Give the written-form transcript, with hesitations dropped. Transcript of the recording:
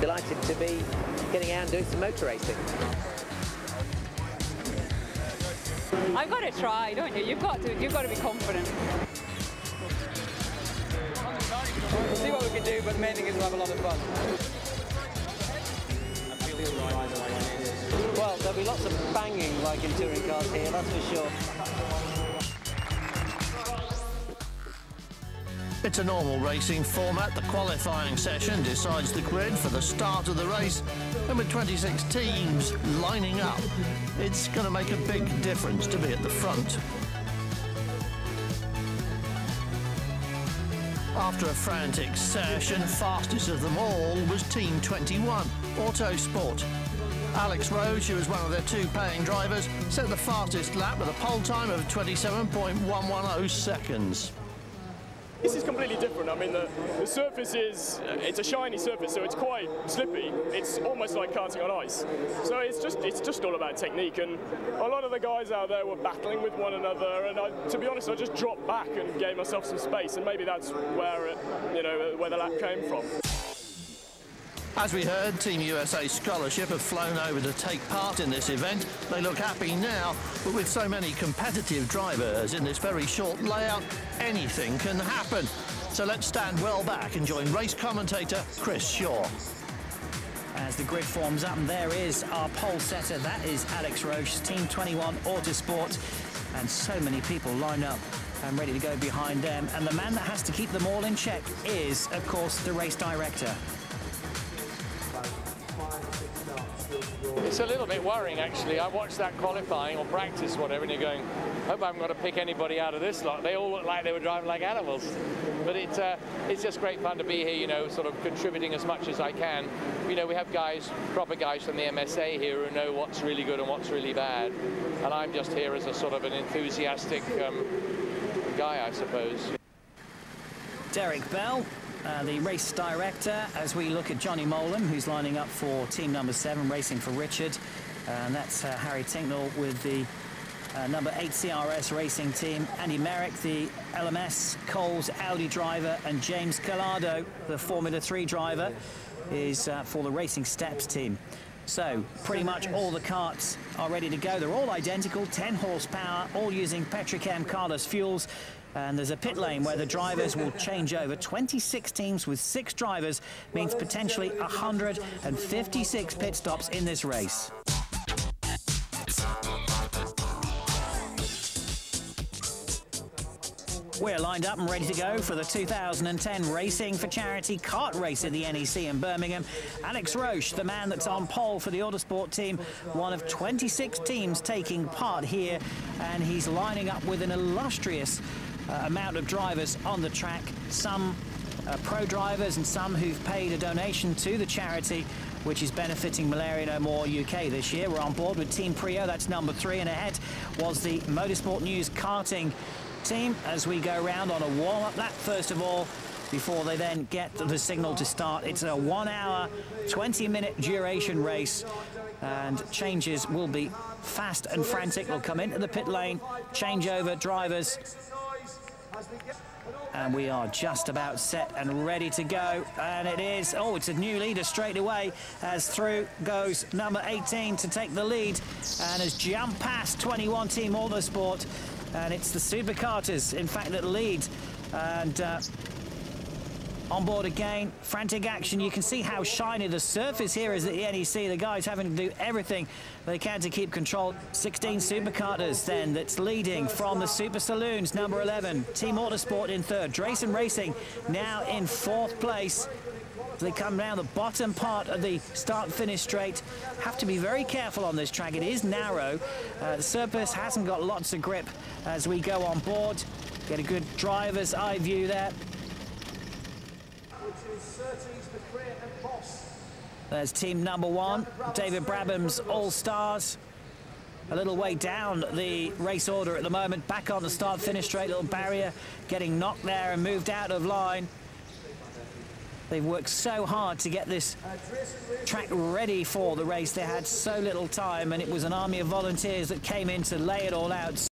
Delighted to be getting out and doing some motor racing. I've got to try, don't you? You've got to be confident. We'll see what we can do, but the main thing is we'll have a lot of fun. Well, there'll be lots of banging like in touring cars here, that's for sure. It's a normal racing format. The qualifying session decides the grid for the start of the race, and with 26 teams lining up, it's going to make a big difference to be at the front. After a frantic session, fastest of them all was Team 21, Autosport. Alex Roche, who was one of their two paying drivers, set the fastest lap with a pole time of 27.110 seconds. This is completely different. I mean, the surface it's a shiny surface, so it's quite slippy. It's almost like karting on ice. So it's just all about technique, and a lot of the guys out there were battling with one another, and to be honest, I just dropped back and gave myself some space, and maybe that's where where the lap came from. As we heard, Team USA Scholarship have flown over to take part in this event. They look happy now, but with so many competitive drivers in this very short layout, anything can happen. So let's stand well back and join race commentator Chris Shaw. As the grid forms up, and there is our pole setter. That is Alex Roche, Team 21 Autosport, and so many people lined up and ready to go behind them. And the man that has to keep them all in check is, of course, the race director. It's a little bit worrying, actually. I watched that qualifying or practice, whatever, and you're going, hope I haven't got to pick anybody out of this lot. They all look like they were driving like animals. But it's just great fun to be here, sort of contributing as much as I can. We have guys, proper guys from the MSA here who know what's really good and what's really bad. And I'm just here as a sort of an enthusiastic guy, I suppose. Derek Bell, the race director, as we look at Johnny Molan, who's lining up for team number 7, racing for Richard. And that's Harry Tinknell with the number 8 CRS racing team. Andy Merrick, the LMS Coles Audi driver, and James Collado, the Formula 3 driver, is for the Racing Steps team. So pretty much all the karts are ready to go. They're all identical, 10 horsepower, all using Petrochem Carlos fuels. And there's a pit lane where the drivers will change over. 26 teams with 6 drivers means potentially 156 pit stops in this race. We're lined up and ready to go for the 2010 Racing for Charity kart race at the NEC in Birmingham. Alex Roche, the man that's on pole for the Autosport team, one of 26 teams taking part here, and he's lining up with an illustrious amount of drivers on the track, some pro drivers and some who've paid a donation to the charity, which is benefiting Malaria No More UK this year. We're on board with Team Prio, that's number 3, and ahead was the Motorsport News karting team as we go round on a warm-up lap first of all, before they then get the signal to start. It's a 1 hour, 20-minute duration race, and changes will be fast and frantic. They'll come into the pit lane, change over drivers, and we are just about set and ready to go. And it is, it's a new leader straight away, as through goes number 18 to take the lead, and has jumped past 21 Team Autosport, and it's the supercarters, in fact, that lead. And on board again, frantic action. You can see how shiny the surface here is at the NEC. The guys having to do everything they can to keep control. 16 supercarters then that's leading from the Super Saloons. Number 11, Team Autosport in 3rd. Drayson Racing now in 4th place. They come down the bottom part of the start-finish straight. Have to be very careful on this track. It is narrow. The surface hasn't got lots of grip as we go on board. Get a good driver's eye view there. There's team number 1, David Brabham's All-Stars. A little way down the race order at the moment. Back on the start-finish straight, little barrier getting knocked there and moved out of line. They've worked so hard to get this track ready for the race. They had so little time, and it was an army of volunteers that came in to lay it all out.